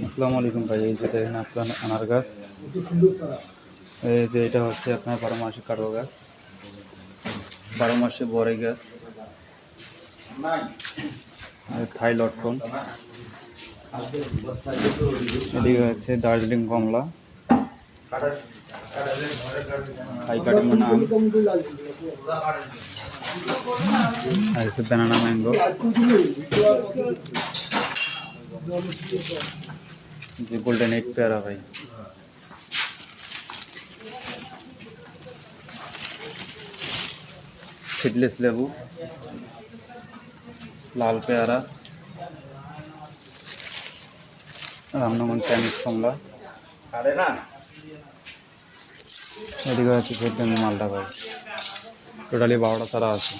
আসসালামু আলাইকুম ভাই। এই যে দেখেন আপনার আনার গাছ, এই যে এটা হচ্ছে আপনার 12 মাসে কাটুয়া গাছ, 12 মাসে বড়ই গাছ, থাই লটকন, এদিকে হচ্ছে দার্জিলিং কমলা, থাই কাটিমন আম, আর হচ্ছে ব্যানানা ম্যাঙ্গো, যে গোল্ডেন 8 পেয়ারা ভাই, সিডলেস লেবু, লাল পেয়ারা, রামনগর চাইনিজ কমলা, এদিকে হচ্ছে ভিয়েতনামি মালটা ভাই। টোটালি 12টা চারা আছে।